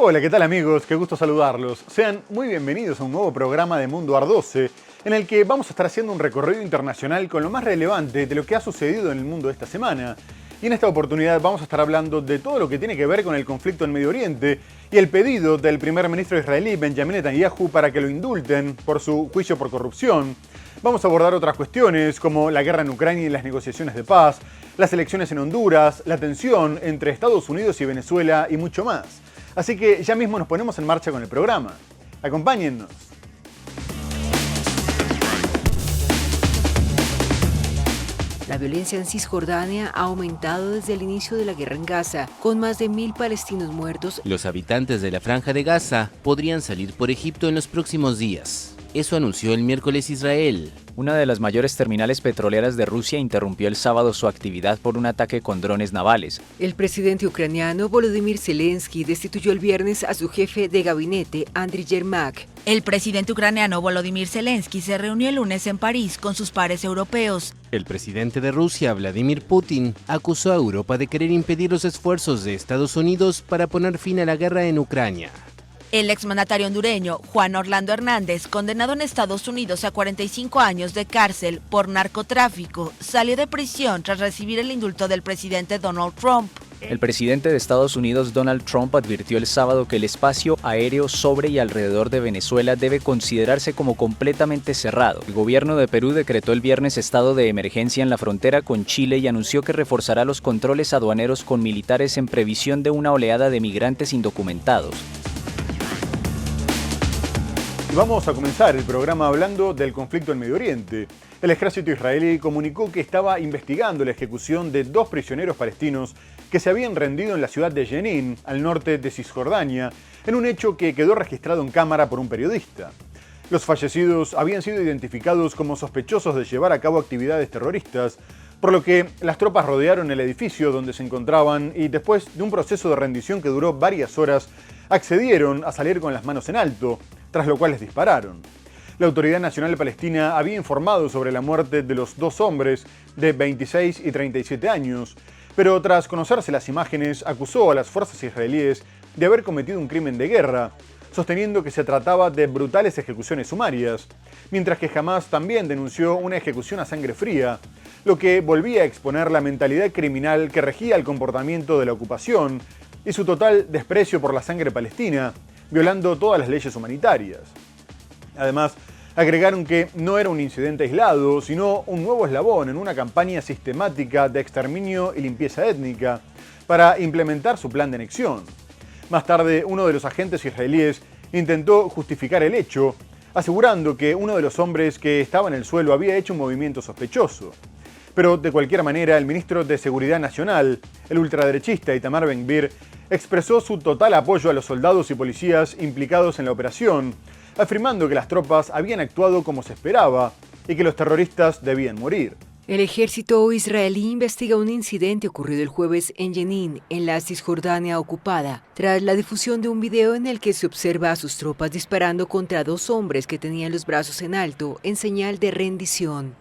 Hola, ¿qué tal amigos? Qué gusto saludarlos. Sean muy bienvenidos a un nuevo programa de Mundo Ar 12, en el que vamos a estar haciendo un recorrido internacional con lo más relevante de lo que ha sucedido en el mundo esta semana. Y en esta oportunidad vamos a estar hablando de todo lo que tiene que ver con el conflicto en Medio Oriente y el pedido del primer ministro israelí Benjamin Netanyahu para que lo indulten por su juicio por corrupción. Vamos a abordar otras cuestiones como la guerra en Ucrania y las negociaciones de paz, las elecciones en Honduras, la tensión entre Estados Unidos y Venezuela y mucho más. Así que ya mismo nos ponemos en marcha con el programa. Acompáñennos. La violencia en Cisjordania ha aumentado desde el inicio de la guerra en Gaza, con más de 1000 palestinos muertos. Los habitantes de la Franja de Gaza podrían salir por Egipto en los próximos días. Eso anunció el miércoles Israel. Una de las mayores terminales petroleras de Rusia interrumpió el sábado su actividad por un ataque con drones navales. El presidente ucraniano Volodymyr Zelensky destituyó el viernes a su jefe de gabinete, Andriy Yermak. El presidente ucraniano Volodymyr Zelensky se reunió el lunes en París con sus pares europeos. El presidente de Rusia, Vladimir Putin, acusó a Europa de querer impedir los esfuerzos de Estados Unidos para poner fin a la guerra en Ucrania. El exmandatario hondureño Juan Orlando Hernández, condenado en Estados Unidos a 45 años de cárcel por narcotráfico, salió de prisión tras recibir el indulto del presidente Donald Trump. El presidente de Estados Unidos, Donald Trump, advirtió el sábado que el espacio aéreo sobre y alrededor de Venezuela debe considerarse como completamente cerrado. El gobierno de Perú decretó el viernes estado de emergencia en la frontera con Chile y anunció que reforzará los controles aduaneros con militares en previsión de una oleada de migrantes indocumentados. Y vamos a comenzar el programa hablando del conflicto en Medio Oriente. El ejército israelí comunicó que estaba investigando la ejecución de 2 prisioneros palestinos que se habían rendido en la ciudad de Jenin, al norte de Cisjordania, en un hecho que quedó registrado en cámara por un periodista. Los fallecidos habían sido identificados como sospechosos de llevar a cabo actividades terroristas, por lo que las tropas rodearon el edificio donde se encontraban y después de un proceso de rendición que duró varias horas, accedieron a salir con las manos en alto, tras lo cual les dispararon. La Autoridad Nacional Palestina había informado sobre la muerte de los 2 hombres de 26 y 37 años, pero tras conocerse las imágenes acusó a las fuerzas israelíes de haber cometido un crimen de guerra, sosteniendo que se trataba de brutales ejecuciones sumarias, mientras que Hamás también denunció una ejecución a sangre fría, lo que volvía a exponer la mentalidad criminal que regía el comportamiento de la ocupación y su total desprecio por la sangre palestina, violando todas las leyes humanitarias. Además, agregaron que no era un incidente aislado, sino un nuevo eslabón en una campaña sistemática de exterminio y limpieza étnica para implementar su plan de anexión. Más tarde, uno de los agentes israelíes intentó justificar el hecho, asegurando que uno de los hombres que estaba en el suelo había hecho un movimiento sospechoso. Pero de cualquier manera, el ministro de Seguridad Nacional, el ultraderechista Itamar Ben-Gvir, expresó su total apoyo a los soldados y policías implicados en la operación, afirmando que las tropas habían actuado como se esperaba y que los terroristas debían morir. El ejército israelí investiga un incidente ocurrido el jueves en Jenin, en la Cisjordania ocupada, tras la difusión de un video en el que se observa a sus tropas disparando contra 2 hombres que tenían los brazos en alto en señal de rendición.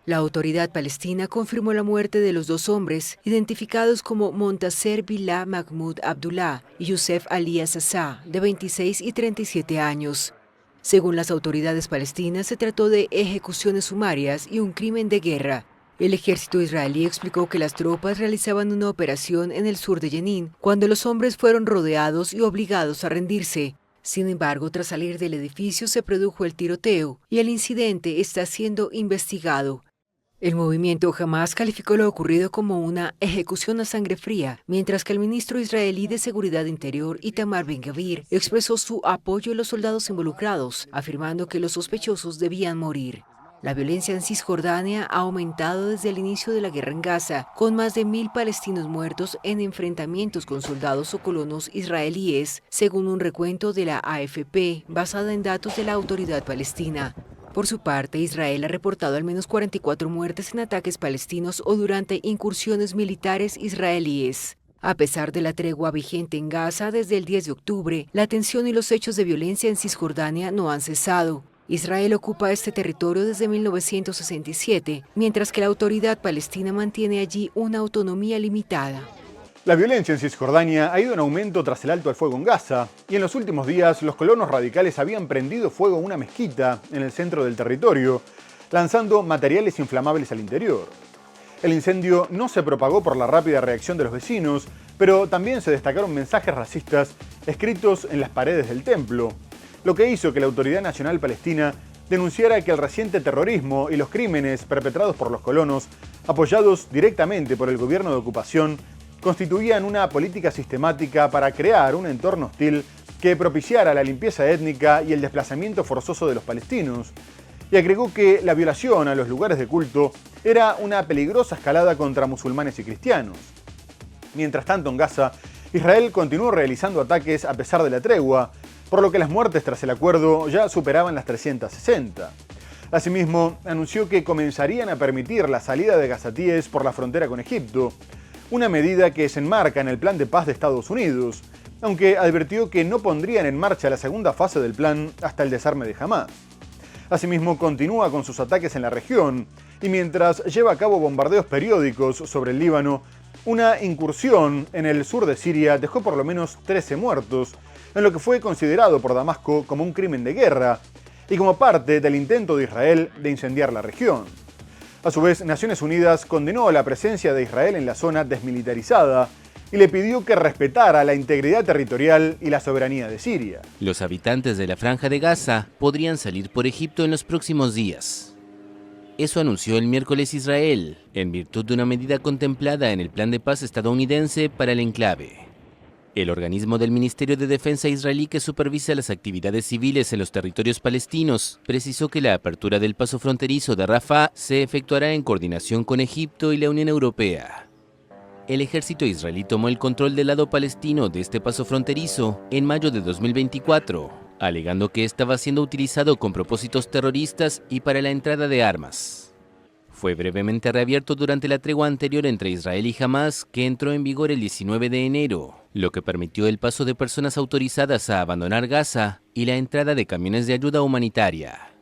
La autoridad palestina confirmó la muerte de los 2 hombres, identificados como Montaser Billah Mahmoud Abdullah y Youssef Ali Assasa, de 26 y 37 años. Según las autoridades palestinas, se trató de ejecuciones sumarias y un crimen de guerra. El ejército israelí explicó que las tropas realizaban una operación en el sur de Jenin cuando los hombres fueron rodeados y obligados a rendirse. Sin embargo, tras salir del edificio se produjo el tiroteo y el incidente está siendo investigado. El movimiento Hamás calificó lo ocurrido como una ejecución a sangre fría, mientras que el ministro israelí de Seguridad Interior, Itamar Ben-Gvir, expresó su apoyo a los soldados involucrados, afirmando que los sospechosos debían morir. La violencia en Cisjordania ha aumentado desde el inicio de la guerra en Gaza, con más de 1000 palestinos muertos en enfrentamientos con soldados o colonos israelíes, según un recuento de la AFP, basada en datos de la Autoridad Palestina. Por su parte, Israel ha reportado al menos 44 muertes en ataques palestinos o durante incursiones militares israelíes. A pesar de la tregua vigente en Gaza desde el 10 de octubre, la tensión y los hechos de violencia en Cisjordania no han cesado. Israel ocupa este territorio desde 1967, mientras que la autoridad palestina mantiene allí una autonomía limitada. La violencia en Cisjordania ha ido en aumento tras el alto al fuego en Gaza, y en los últimos días los colonos radicales habían prendido fuego a una mezquita en el centro del territorio, lanzando materiales inflamables al interior. El incendio no se propagó por la rápida reacción de los vecinos, pero también se destacaron mensajes racistas escritos en las paredes del templo, lo que hizo que la Autoridad Nacional Palestina denunciara que el reciente terrorismo y los crímenes perpetrados por los colonos, apoyados directamente por el gobierno de ocupación, constituían una política sistemática para crear un entorno hostil que propiciara la limpieza étnica y el desplazamiento forzoso de los palestinos, y agregó que la violación a los lugares de culto era una peligrosa escalada contra musulmanes y cristianos. Mientras tanto, en Gaza, Israel continuó realizando ataques a pesar de la tregua, por lo que las muertes tras el acuerdo ya superaban las 360. Asimismo, anunció que comenzarían a permitir la salida de gazatíes por la frontera con Egipto, una medida que se enmarca en el plan de paz de Estados Unidos, aunque advirtió que no pondrían en marcha la segunda fase del plan hasta el desarme de Hamás. Asimismo, continúa con sus ataques en la región, y mientras lleva a cabo bombardeos periódicos sobre el Líbano, una incursión en el sur de Siria dejó por lo menos 13 muertos, en lo que fue considerado por Damasco como un crimen de guerra, y como parte del intento de Israel de incendiar la región. A su vez, Naciones Unidas condenó la presencia de Israel en la zona desmilitarizada y le pidió que respetara la integridad territorial y la soberanía de Siria. Los habitantes de la Franja de Gaza podrían salir por Egipto en los próximos días. Eso anunció el miércoles Israel, en virtud de una medida contemplada en el plan de paz estadounidense para el enclave. El organismo del Ministerio de Defensa israelí que supervisa las actividades civiles en los territorios palestinos precisó que la apertura del paso fronterizo de Rafah se efectuará en coordinación con Egipto y la Unión Europea. El ejército israelí tomó el control del lado palestino de este paso fronterizo en mayo de 2024, alegando que estaba siendo utilizado con propósitos terroristas y para la entrada de armas. Fue brevemente reabierto durante la tregua anterior entre Israel y Hamás, que entró en vigor el 19 de enero, lo que permitió el paso de personas autorizadas a abandonar Gaza y la entrada de camiones de ayuda humanitaria.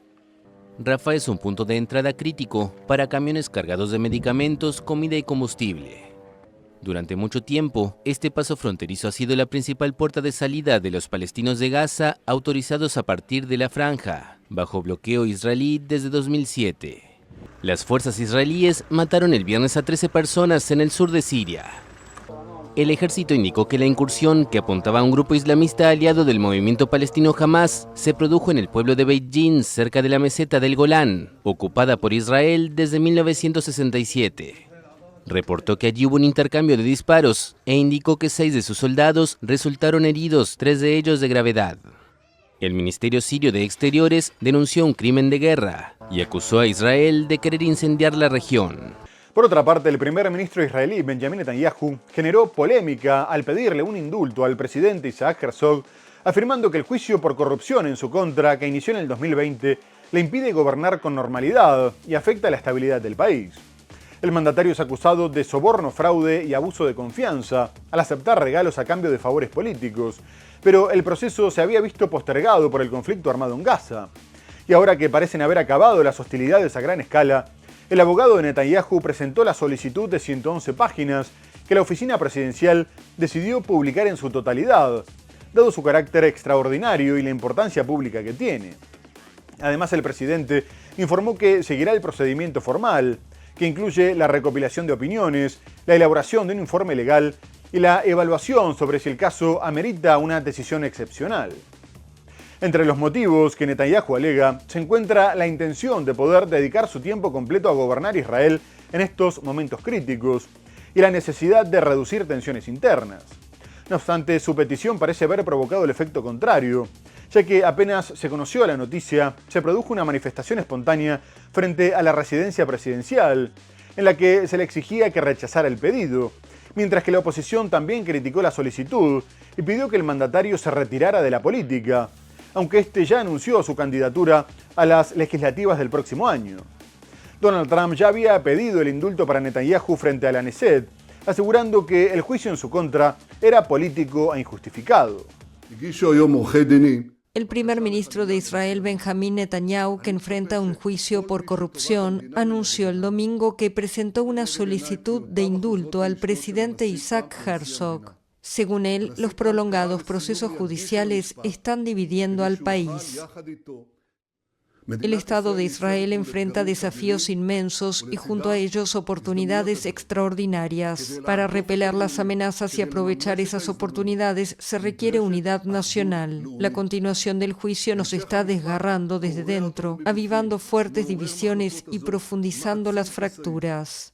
Rafah es un punto de entrada crítico para camiones cargados de medicamentos, comida y combustible. Durante mucho tiempo, este paso fronterizo ha sido la principal puerta de salida de los palestinos de Gaza autorizados a partir de la franja, bajo bloqueo israelí desde 2007. Las fuerzas israelíes mataron el viernes a 13 personas en el sur de Siria. El ejército indicó que la incursión, que apuntaba a un grupo islamista aliado del movimiento palestino Hamás, se produjo en el pueblo de Beit Jin, cerca de la meseta del Golán, ocupada por Israel desde 1967. Reportó que allí hubo un intercambio de disparos e indicó que 6 de sus soldados resultaron heridos, 3 de ellos de gravedad. El Ministerio Sirio de Exteriores denunció un crimen de guerra y acusó a Israel de querer incendiar la región. Por otra parte, el primer ministro israelí Benjamin Netanyahu generó polémica al pedirle un indulto al presidente Isaac Herzog, afirmando que el juicio por corrupción en su contra, que inició en el 2020, le impide gobernar con normalidad y afecta la estabilidad del país. El mandatario es acusado de soborno, fraude y abuso de confianza al aceptar regalos a cambio de favores políticos, pero el proceso se había visto postergado por el conflicto armado en Gaza. Y ahora que parecen haber acabado las hostilidades a gran escala, el abogado de Netanyahu presentó la solicitud de 111 páginas que la oficina presidencial decidió publicar en su totalidad, dado su carácter extraordinario y la importancia pública que tiene. Además, el presidente informó que seguirá el procedimiento formal, que incluye la recopilación de opiniones, la elaboración de un informe legal y la evaluación sobre si el caso amerita una decisión excepcional. Entre los motivos que Netanyahu alega se encuentra la intención de poder dedicar su tiempo completo a gobernar Israel en estos momentos críticos y la necesidad de reducir tensiones internas. No obstante, su petición parece haber provocado el efecto contrario, ya que apenas se conoció la noticia, se produjo una manifestación espontánea frente a la residencia presidencial, en la que se le exigía que rechazara el pedido, mientras que la oposición también criticó la solicitud y pidió que el mandatario se retirara de la política, aunque este ya anunció su candidatura a las legislativas del próximo año. Donald Trump ya había pedido el indulto para Netanyahu frente a la Knesset, asegurando que el juicio en su contra era político e injustificado. El primer ministro de Israel, Benjamín Netanyahu, que enfrenta un juicio por corrupción, anunció el domingo que presentó una solicitud de indulto al presidente Isaac Herzog. Según él, los prolongados procesos judiciales están dividiendo al país. El Estado de Israel enfrenta desafíos inmensos y junto a ellos oportunidades extraordinarias. Para repeler las amenazas y aprovechar esas oportunidades se requiere unidad nacional. La continuación del juicio nos está desgarrando desde dentro, avivando fuertes divisiones y profundizando las fracturas.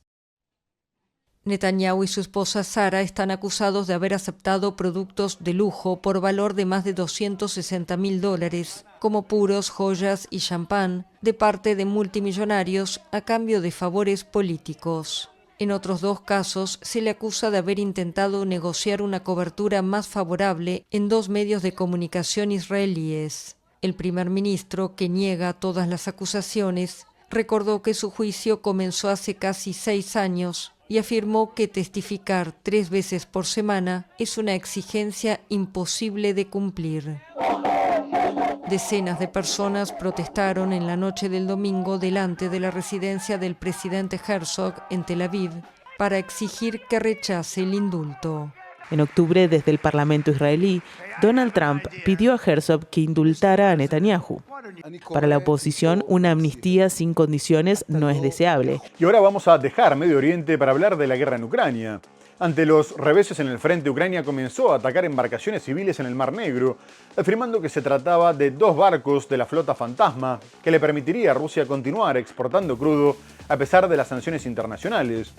Netanyahu y su esposa Sara están acusados de haber aceptado productos de lujo por valor de más de $260.000, como puros, joyas y champán, de parte de multimillonarios a cambio de favores políticos. En otros dos casos, se le acusa de haber intentado negociar una cobertura más favorable en dos medios de comunicación israelíes. El primer ministro, que niega todas las acusaciones, recordó que su juicio comenzó hace casi 6 años y afirmó que testificar 3 veces por semana es una exigencia imposible de cumplir. Decenas de personas protestaron en la noche del domingo delante de la residencia del presidente Herzog en Tel Aviv para exigir que rechace el indulto. En octubre, desde el Parlamento israelí, Donald Trump pidió a Herzog que indultara a Netanyahu. Para la oposición, una amnistía sin condiciones no es deseable. Y ahora vamos a dejar Medio Oriente para hablar de la guerra en Ucrania. Ante los reveses en el frente, Ucrania comenzó a atacar embarcaciones civiles en el Mar Negro, afirmando que se trataba de 2 barcos de la flota fantasma que le permitiría a Rusia continuar exportando crudo a pesar de las sanciones internacionales.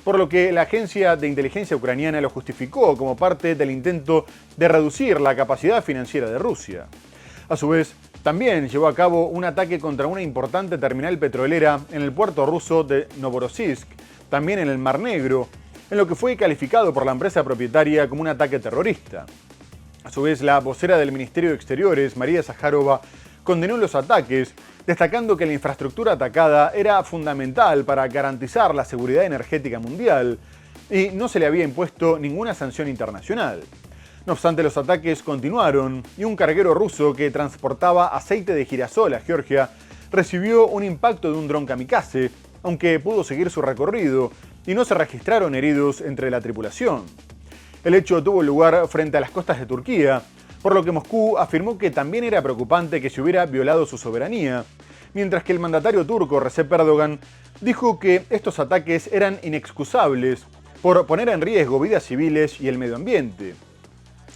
Por lo que la agencia de inteligencia ucraniana lo justificó como parte del intento de reducir la capacidad financiera de Rusia. A su vez, también llevó a cabo un ataque contra una importante terminal petrolera en el puerto ruso de Novorossiysk, también en el Mar Negro, en lo que fue calificado por la empresa propietaria como un ataque terrorista. A su vez, la vocera del Ministerio de Exteriores, María Zaharova, condenó los ataques, destacando que la infraestructura atacada era fundamental para garantizar la seguridad energética mundial y no se le había impuesto ninguna sanción internacional. No obstante, los ataques continuaron y un carguero ruso que transportaba aceite de girasol a Georgia recibió un impacto de un dron kamikaze, aunque pudo seguir su recorrido y no se registraron heridos entre la tripulación. El hecho tuvo lugar frente a las costas de Turquía, por lo que Moscú afirmó que también era preocupante que se hubiera violado su soberanía, mientras que el mandatario turco Recep Erdogan dijo que estos ataques eran inexcusables por poner en riesgo vidas civiles y el medio ambiente.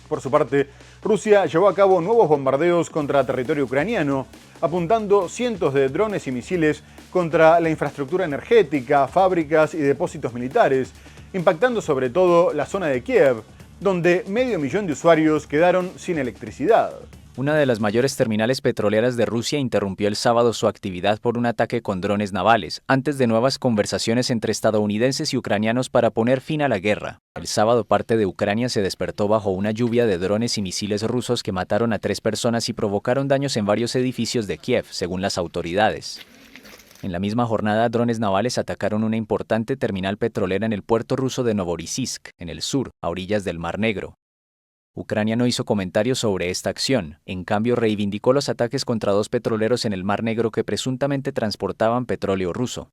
Por su parte, Rusia llevó a cabo nuevos bombardeos contra territorio ucraniano, apuntando cientos de drones y misiles contra la infraestructura energética, fábricas y depósitos militares, impactando sobre todo la zona de Kiev, donde 500.000 de usuarios quedaron sin electricidad. Una de las mayores terminales petroleras de Rusia interrumpió el sábado su actividad por un ataque con drones navales, antes de nuevas conversaciones entre estadounidenses y ucranianos para poner fin a la guerra. El sábado, parte de Ucrania se despertó bajo una lluvia de drones y misiles rusos que mataron a 3 personas y provocaron daños en varios edificios de Kiev, según las autoridades. En la misma jornada, drones navales atacaron una importante terminal petrolera en el puerto ruso de Novorossiysk, en el sur, a orillas del Mar Negro. Ucrania no hizo comentarios sobre esta acción. En cambio, reivindicó los ataques contra 2 petroleros en el Mar Negro que presuntamente transportaban petróleo ruso.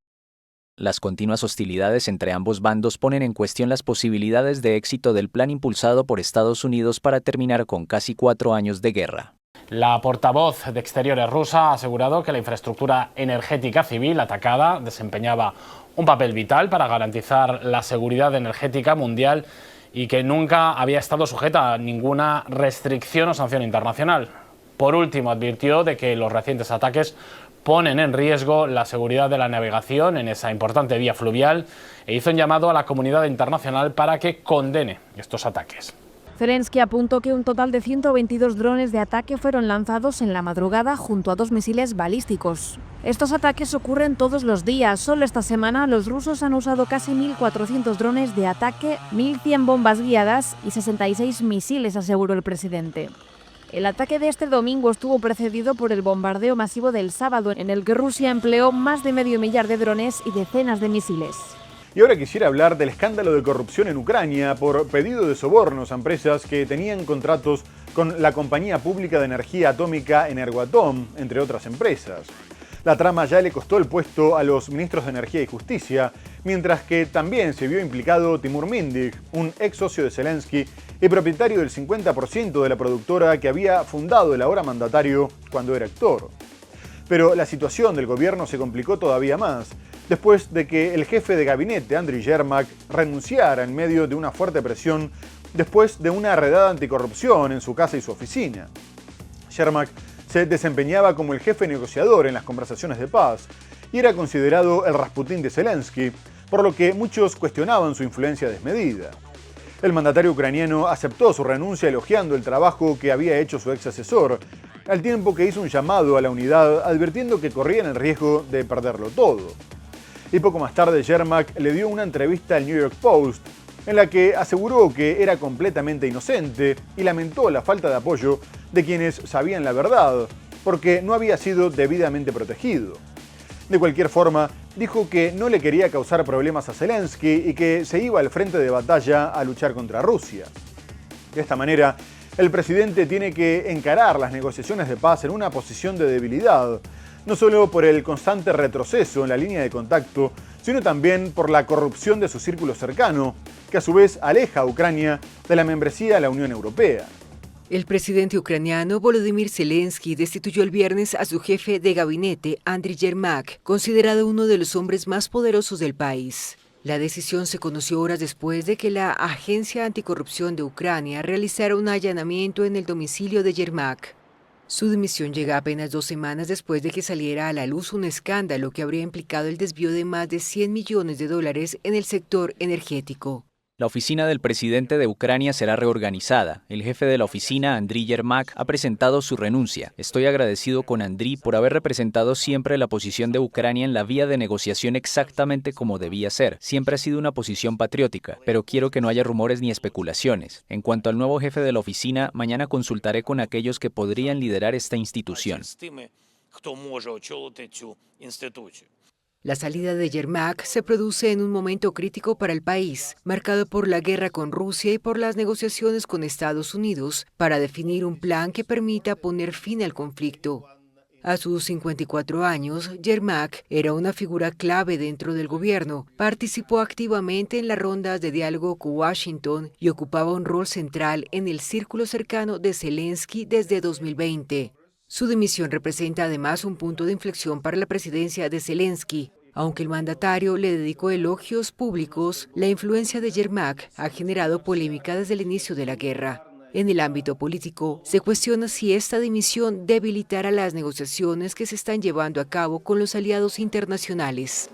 Las continuas hostilidades entre ambos bandos ponen en cuestión las posibilidades de éxito del plan impulsado por Estados Unidos para terminar con casi 4 años de guerra. La portavoz de Exteriores rusa ha asegurado que la infraestructura energética civil atacada desempeñaba un papel vital para garantizar la seguridad energética mundial y que nunca había estado sujeta a ninguna restricción o sanción internacional. Por último, advirtió de que los recientes ataques ponen en riesgo la seguridad de la navegación en esa importante vía fluvial e hizo un llamado a la comunidad internacional para que condene estos ataques. Zelensky apuntó que un total de 122 drones de ataque fueron lanzados en la madrugada junto a 2 misiles balísticos. Estos ataques ocurren todos los días. Solo esta semana los rusos han usado casi 1.400 drones de ataque, 1.100 bombas guiadas y 66 misiles, aseguró el presidente. El ataque de este domingo estuvo precedido por el bombardeo masivo del sábado, en el que Rusia empleó más de 500.000 de drones y decenas de misiles. Y ahora quisiera hablar del escándalo de corrupción en Ucrania por pedido de sobornos a empresas que tenían contratos con la compañía pública de energía atómica Energoatom, entre otras empresas. La trama ya le costó el puesto a los ministros de Energía y Justicia, mientras que también se vio implicado Timur Mindig, un ex socio de Zelensky y propietario del 50% de la productora que había fundado el ahora mandatario cuando era actor. Pero la situación del gobierno se complicó todavía más, después de que el jefe de gabinete, Andriy Yermak, renunciara en medio de una fuerte presión después de una redada anticorrupción en su casa y su oficina. Yermak se desempeñaba como el jefe negociador en las conversaciones de paz y era considerado el Rasputín de Zelensky, por lo que muchos cuestionaban su influencia desmedida. El mandatario ucraniano aceptó su renuncia elogiando el trabajo que había hecho su ex asesor, al tiempo que hizo un llamado a la unidad advirtiendo que corrían el riesgo de perderlo todo. Y poco más tarde Yermak le dio una entrevista al New York Post en la que aseguró que era completamente inocente y lamentó la falta de apoyo de quienes sabían la verdad, porque no había sido debidamente protegido. De cualquier forma, dijo que no le quería causar problemas a Zelensky y que se iba al frente de batalla a luchar contra Rusia. De esta manera, el presidente tiene que encarar las negociaciones de paz en una posición de debilidad, no solo por el constante retroceso en la línea de contacto, sino también por la corrupción de su círculo cercano, que a su vez aleja a Ucrania de la membresía a la Unión Europea. El presidente ucraniano Volodymyr Zelensky destituyó el viernes a su jefe de gabinete, Andriy Yermak, considerado uno de los hombres más poderosos del país. La decisión se conoció horas después de que la Agencia Anticorrupción de Ucrania realizara un allanamiento en el domicilio de Yermak. Su dimisión llega apenas 2 semanas después de que saliera a la luz un escándalo que habría implicado el desvío de más de $100 millones en el sector energético. La oficina del presidente de Ucrania será reorganizada. El jefe de la oficina, Andriy Yermak, ha presentado su renuncia. Estoy agradecido con Andriy por haber representado siempre la posición de Ucrania en la vía de negociación exactamente como debía ser. Siempre ha sido una posición patriótica, pero quiero que no haya rumores ni especulaciones. En cuanto al nuevo jefe de la oficina, mañana consultaré con aquellos que podrían liderar esta institución. La salida de Yermak se produce en un momento crítico para el país, marcado por la guerra con Rusia y por las negociaciones con Estados Unidos para definir un plan que permita poner fin al conflicto. A sus 54 años, Yermak era una figura clave dentro del gobierno, participó activamente en las rondas de diálogo con Washington y ocupaba un rol central en el círculo cercano de Zelensky desde 2020. Su dimisión representa además un punto de inflexión para la presidencia de Zelensky. Aunque el mandatario le dedicó elogios públicos, la influencia de Yermak ha generado polémica desde el inicio de la guerra. En el ámbito político, se cuestiona si esta dimisión debilitará las negociaciones que se están llevando a cabo con los aliados internacionales.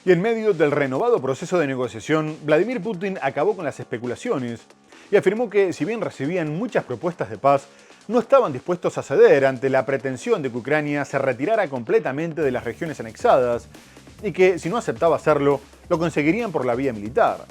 Y en medio del renovado proceso de negociación, Vladimir Putin acabó con las especulaciones y afirmó que, si bien recibían muchas propuestas de paz, no estaban dispuestos a ceder ante la pretensión de que Ucrania se retirara completamente de las regiones anexadas y que, si no aceptaba hacerlo, lo conseguirían por la vía militar.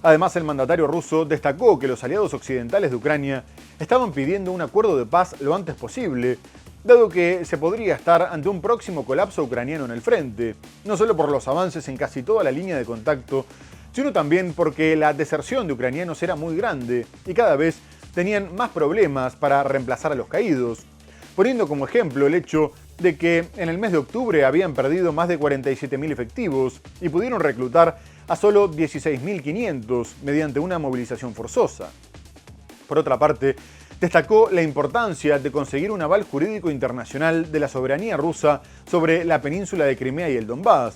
Además, el mandatario ruso destacó que los aliados occidentales de Ucrania estaban pidiendo un acuerdo de paz lo antes posible, dado que se podría estar ante un próximo colapso ucraniano en el frente, no solo por los avances en casi toda la línea de contacto, sino también porque la deserción de ucranianos era muy grande y cada vez tenían más problemas para reemplazar a los caídos, poniendo como ejemplo el hecho de que en el mes de octubre habían perdido más de 47.000 efectivos y pudieron reclutar a solo 16.500 mediante una movilización forzosa. Por otra parte, destacó la importancia de conseguir un aval jurídico internacional de la soberanía rusa sobre la península de Crimea y el Donbass,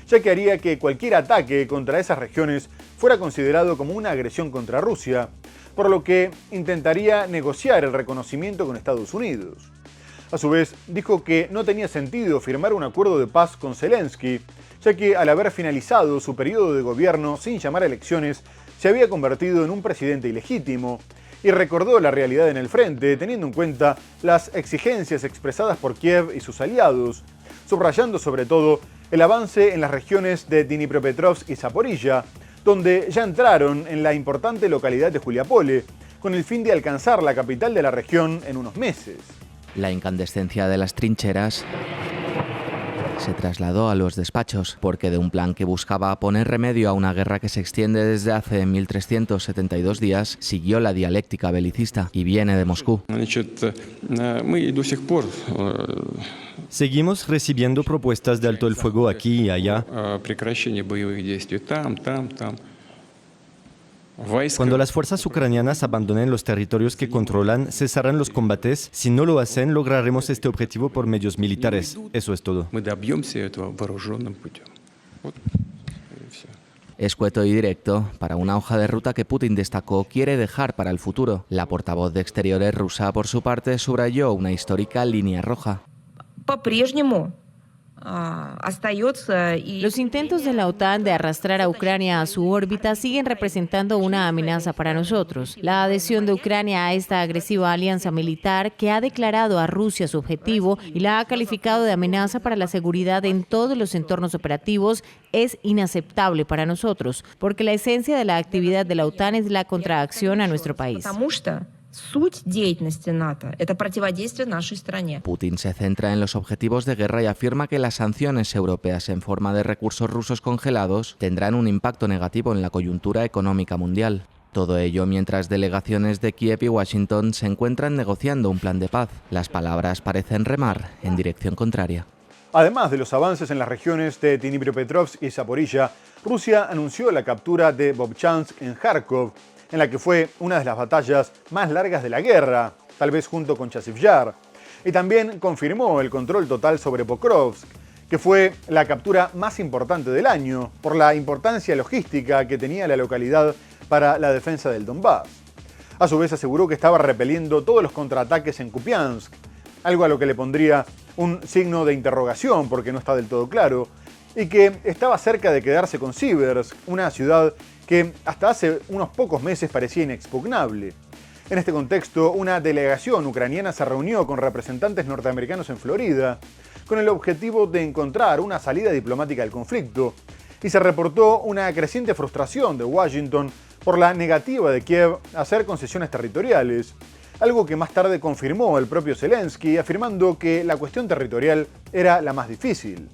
ya que haría que cualquier ataque contra esas regiones fuera considerado como una agresión contra Rusia, por lo que intentaría negociar el reconocimiento con Estados Unidos. A su vez, dijo que no tenía sentido firmar un acuerdo de paz con Zelensky, ya que al haber finalizado su periodo de gobierno sin llamar a elecciones, se había convertido en un presidente ilegítimo, y recordó la realidad en el frente, teniendo en cuenta las exigencias expresadas por Kiev y sus aliados, subrayando sobre todo el avance en las regiones de Dnipropetrovsk y Zaporilla, donde ya entraron en la importante localidad de Juliapole, con el fin de alcanzar la capital de la región en unos meses. La incandescencia de las trincheras se trasladó a los despachos, porque de un plan que buscaba poner remedio a una guerra que se extiende desde hace 1372 días, siguió la dialéctica belicista y viene de Moscú. Seguimos recibiendo propuestas de alto el fuego aquí y allá. Cuando las fuerzas ucranianas abandonen los territorios que controlan, cesarán los combates. Si no lo hacen, lograremos este objetivo por medios militares. Eso es todo. Escueto y directo, para una hoja de ruta que Putin destacó quiere dejar para el futuro. La portavoz de Exteriores rusa, por su parte, subrayó una histórica línea roja. Los intentos de la OTAN de arrastrar a Ucrania a su órbita siguen representando una amenaza para nosotros. La adhesión de Ucrania a esta agresiva alianza militar que ha declarado a Rusia su objetivo y la ha calificado de amenaza para la seguridad en todos los entornos operativos es inaceptable para nosotros, porque la esencia de la actividad de la OTAN es la contraacción a nuestro país. Putin se centra en los objetivos de guerra y afirma que las sanciones europeas en forma de recursos rusos congelados tendrán un impacto negativo en la coyuntura económica mundial. Todo ello mientras delegaciones de Kiev y Washington se encuentran negociando un plan de paz. Las palabras parecen remar en dirección contraria. Además de los avances en las regiones de Dnipropetrovsk y Zaporilla, Rusia anunció la captura de Vovchansk en Kharkov, en la que fue una de las batallas más largas de la guerra, tal vez junto con Chasiv Yar. Y también confirmó el control total sobre Pokrovsk, que fue la captura más importante del año, por la importancia logística que tenía la localidad para la defensa del Donbass. A su vez aseguró que estaba repeliendo todos los contraataques en Kupiansk, algo a lo que le pondría un signo de interrogación porque no está del todo claro, y que estaba cerca de quedarse con Siversk, una ciudad que hasta hace unos pocos meses parecía inexpugnable. En este contexto, una delegación ucraniana se reunió con representantes norteamericanos en Florida con el objetivo de encontrar una salida diplomática al conflicto, y se reportó una creciente frustración de Washington por la negativa de Kiev a hacer concesiones territoriales, algo que más tarde confirmó el propio Zelensky, afirmando que la cuestión territorial era la más difícil.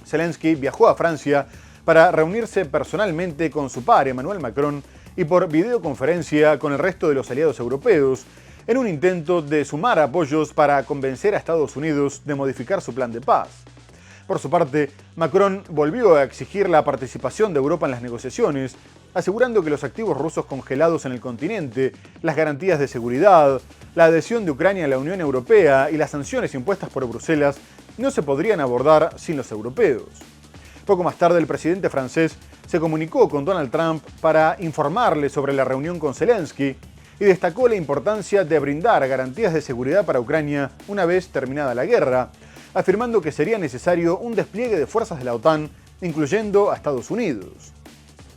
Zelensky viajó a Francia para reunirse personalmente con su par Emmanuel Macron y por videoconferencia con el resto de los aliados europeos, en un intento de sumar apoyos para convencer a Estados Unidos de modificar su plan de paz. Por su parte, Macron volvió a exigir la participación de Europa en las negociaciones, asegurando que los activos rusos congelados en el continente, las garantías de seguridad, la adhesión de Ucrania a la Unión Europea y las sanciones impuestas por Bruselas no se podrían abordar sin los europeos. Poco más tarde, el presidente francés se comunicó con Donald Trump para informarle sobre la reunión con Zelensky y destacó la importancia de brindar garantías de seguridad para Ucrania una vez terminada la guerra, afirmando que sería necesario un despliegue de fuerzas de la OTAN, incluyendo a Estados Unidos.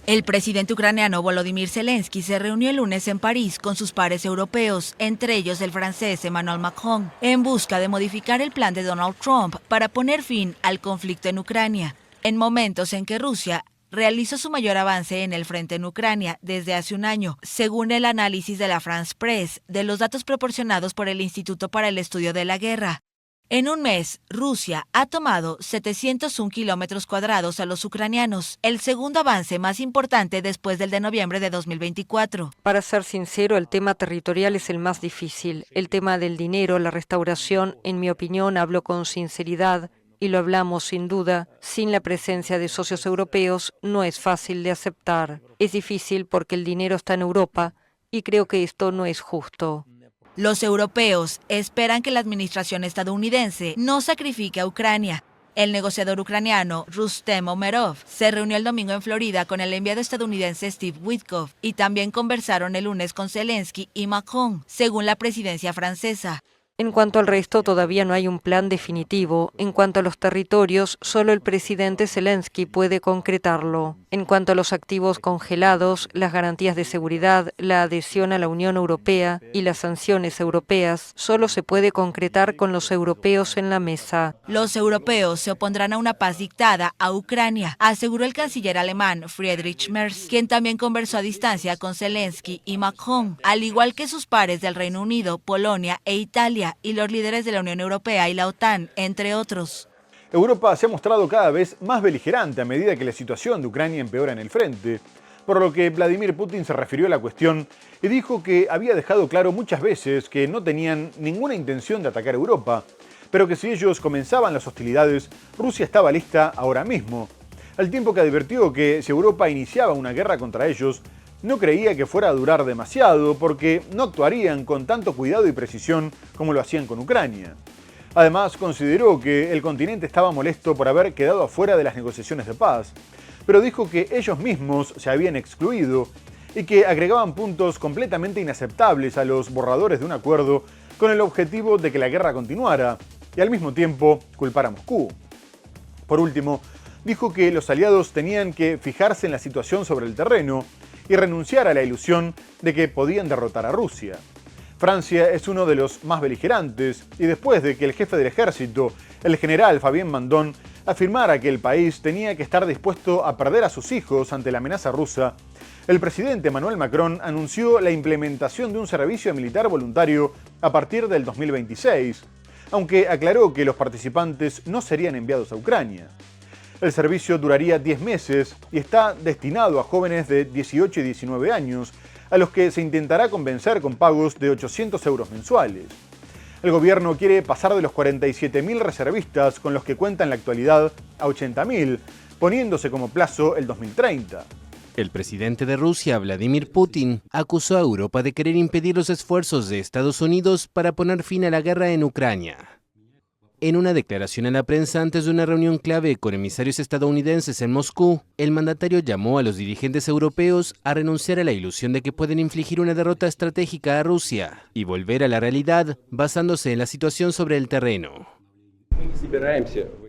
El presidente ucraniano Volodymyr Zelensky se reunió el lunes en París con sus pares europeos, entre ellos el francés Emmanuel Macron, en busca de modificar el plan de Donald Trump para poner fin al conflicto en Ucrania, en momentos en que Rusia realizó su mayor avance en el frente en Ucrania desde hace un año, según el análisis de la France Press de los datos proporcionados por el Instituto para el Estudio de la Guerra. En un mes, Rusia ha tomado 701 kilómetros cuadrados a los ucranianos, el segundo avance más importante después del de noviembre de 2024. Para ser sincero, el tema territorial es el más difícil. El tema del dinero, la restauración, en mi opinión, hablo con sinceridad, y lo hablamos sin duda, sin la presencia de socios europeos no es fácil de aceptar. Es difícil porque el dinero está en Europa y creo que esto no es justo. Los europeos esperan que la administración estadounidense no sacrifique a Ucrania. El negociador ucraniano Rustem Umerov se reunió el domingo en Florida con el enviado estadounidense Steve Witkoff y también conversaron el lunes con Zelensky y Macron, según la presidencia francesa. En cuanto al resto, todavía no hay un plan definitivo. En cuanto a los territorios, solo el presidente Zelensky puede concretarlo. En cuanto a los activos congelados, las garantías de seguridad, la adhesión a la Unión Europea y las sanciones europeas, solo se puede concretar con los europeos en la mesa. Los europeos se opondrán a una paz dictada a Ucrania, aseguró el canciller alemán Friedrich Merz, quien también conversó a distancia con Zelensky y Macron, al igual que sus pares del Reino Unido, Polonia e Italia, y los líderes de la Unión Europea y la OTAN, entre otros. Europa se ha mostrado cada vez más beligerante a medida que la situación de Ucrania empeora en el frente, por lo que Vladimir Putin se refirió a la cuestión y dijo que había dejado claro muchas veces que no tenían ninguna intención de atacar a Europa, pero que si ellos comenzaban las hostilidades, Rusia estaba lista ahora mismo, al tiempo que advirtió que si Europa iniciaba una guerra contra ellos, no creía que fuera a durar demasiado porque no actuarían con tanto cuidado y precisión como lo hacían con Ucrania. Además, consideró que el continente estaba molesto por haber quedado afuera de las negociaciones de paz, pero dijo que ellos mismos se habían excluido y que agregaban puntos completamente inaceptables a los borradores de un acuerdo con el objetivo de que la guerra continuara y al mismo tiempo culpar a Moscú. Por último, dijo que los aliados tenían que fijarse en la situación sobre el terreno y renunciar a la ilusión de que podían derrotar a Rusia. Francia es uno de los más beligerantes y después de que el jefe del ejército, el general Fabien Mandon, afirmara que el país tenía que estar dispuesto a perder a sus hijos ante la amenaza rusa, el presidente Emmanuel Macron anunció la implementación de un servicio militar voluntario a partir del 2026, aunque aclaró que los participantes no serían enviados a Ucrania. El servicio duraría 10 meses y está destinado a jóvenes de 18 y 19 años, a los que se intentará convencer con pagos de 800 euros mensuales. El gobierno quiere pasar de los 47.000 reservistas con los que cuenta en la actualidad a 80.000, poniéndose como plazo el 2030. El presidente de Rusia, Vladimir Putin, acusó a Europa de querer impedir los esfuerzos de Estados Unidos para poner fin a la guerra en Ucrania. En una declaración a la prensa antes de una reunión clave con emisarios estadounidenses en Moscú, el mandatario llamó a los dirigentes europeos a renunciar a la ilusión de que pueden infligir una derrota estratégica a Rusia y volver a la realidad basándose en la situación sobre el terreno.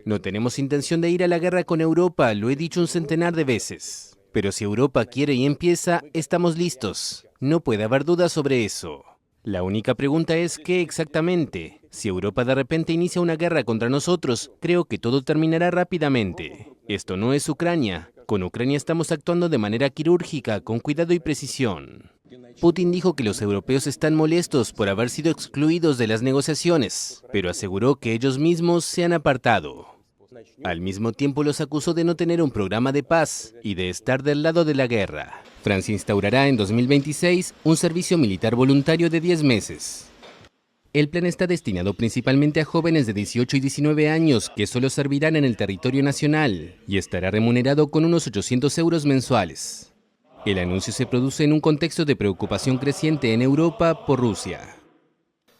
No tenemos intención de ir a la guerra con Europa, lo he dicho un centenar de veces. Pero si Europa quiere y empieza, estamos listos. No puede haber duda sobre eso. La única pregunta es ¿qué exactamente? Si Europa de repente inicia una guerra contra nosotros, creo que todo terminará rápidamente. Esto no es Ucrania. Con Ucrania estamos actuando de manera quirúrgica, con cuidado y precisión. Putin dijo que los europeos están molestos por haber sido excluidos de las negociaciones, pero aseguró que ellos mismos se han apartado. Al mismo tiempo los acusó de no tener un programa de paz y de estar del lado de la guerra. Francia instaurará en 2026 un servicio militar voluntario de 10 meses. El plan está destinado principalmente a jóvenes de 18 y 19 años que solo servirán en el territorio nacional y estará remunerado con unos 800 euros mensuales. El anuncio se produce en un contexto de preocupación creciente en Europa por Rusia.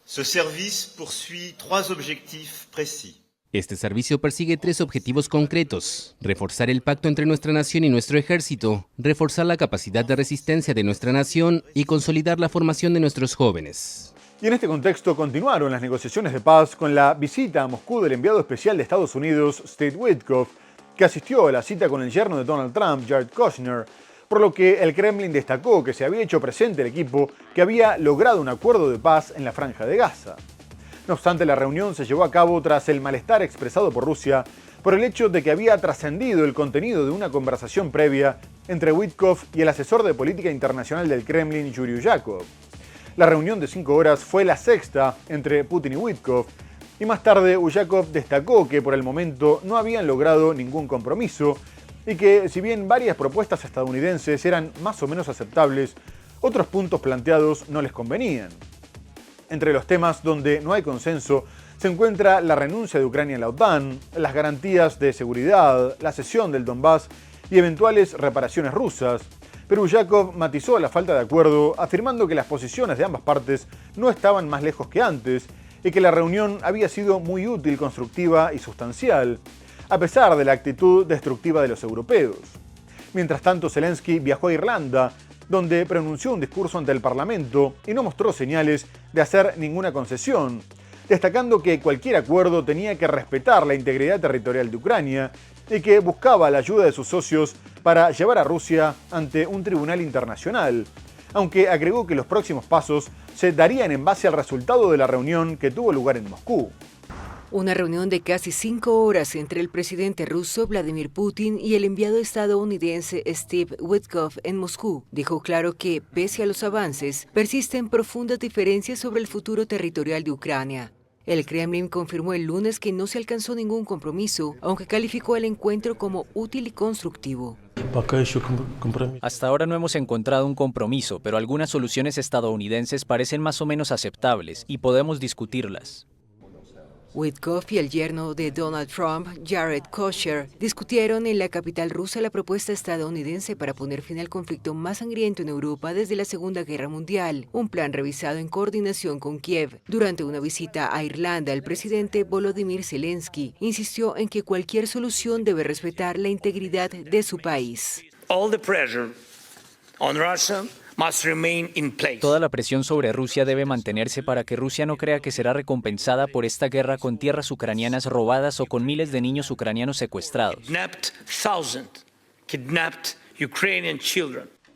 Ce service poursuit 3 objectifs précis. Este servicio persigue 3 objetivos concretos: reforzar el pacto entre nuestra nación y nuestro ejército, reforzar la capacidad de resistencia de nuestra nación y consolidar la formación de nuestros jóvenes. Y en este contexto continuaron las negociaciones de paz con la visita a Moscú del enviado especial de Estados Unidos, Steve Witkoff, que asistió a la cita con el yerno de Donald Trump, Jared Kushner, por lo que el Kremlin destacó que se había hecho presente el equipo que había logrado un acuerdo de paz en la Franja de Gaza. No obstante, la reunión se llevó a cabo tras el malestar expresado por Rusia por el hecho de que había trascendido el contenido de una conversación previa entre Witkoff y el asesor de política internacional del Kremlin, Yuri Uyakov. La reunión de 5 horas fue la sexta entre Putin y Witkoff, y más tarde Uyakov destacó que por el momento no habían logrado ningún compromiso y que, si bien varias propuestas estadounidenses eran más o menos aceptables, otros puntos planteados no les convenían. Entre los temas donde no hay consenso se encuentra la renuncia de Ucrania a la OTAN, las garantías de seguridad, la cesión del Donbass y eventuales reparaciones rusas. Pero Uyakov matizó la falta de acuerdo, afirmando que las posiciones de ambas partes no estaban más lejos que antes y que la reunión había sido muy útil, constructiva y sustancial, a pesar de la actitud destructiva de los europeos. Mientras tanto, Zelensky viajó a Irlanda, donde pronunció un discurso ante el Parlamento y no mostró señales de hacer ninguna concesión, destacando que cualquier acuerdo tenía que respetar la integridad territorial de Ucrania y que buscaba la ayuda de sus socios para llevar a Rusia ante un tribunal internacional, aunque agregó que los próximos pasos se darían en base al resultado de la reunión que tuvo lugar en Moscú. Una reunión de casi 5 horas entre el presidente ruso Vladimir Putin y el enviado estadounidense Steve Witkoff en Moscú dejó claro que, pese a los avances, persisten profundas diferencias sobre el futuro territorial de Ucrania. El Kremlin confirmó el lunes que no se alcanzó ningún compromiso, aunque calificó el encuentro como útil y constructivo. Hasta ahora no hemos encontrado un compromiso, pero algunas soluciones estadounidenses parecen más o menos aceptables y podemos discutirlas. Witkoff y el yerno de Donald Trump, Jared Kushner, discutieron en la capital rusa la propuesta estadounidense para poner fin al conflicto más sangriento en Europa desde la Segunda Guerra Mundial, un plan revisado en coordinación con Kiev. Durante una visita a Irlanda, el presidente Volodymyr Zelensky insistió en que cualquier solución debe respetar la integridad de su país. Toda la presión sobre Rusia debe mantenerse para que Rusia no crea que será recompensada por esta guerra con tierras ucranianas robadas o con miles de niños ucranianos secuestrados.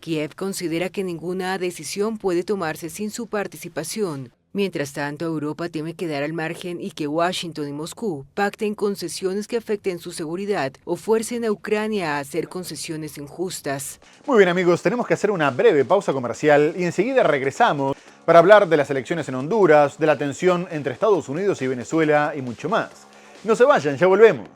Kiev considera que ninguna decisión puede tomarse sin su participación. Mientras tanto, Europa teme quedar al margen y que Washington y Moscú pacten concesiones que afecten su seguridad o fuercen a Ucrania a hacer concesiones injustas. Muy bien, amigos, tenemos que hacer una breve pausa comercial y enseguida regresamos para hablar de las elecciones en Honduras, de la tensión entre Estados Unidos y Venezuela y mucho más. No se vayan, ya volvemos.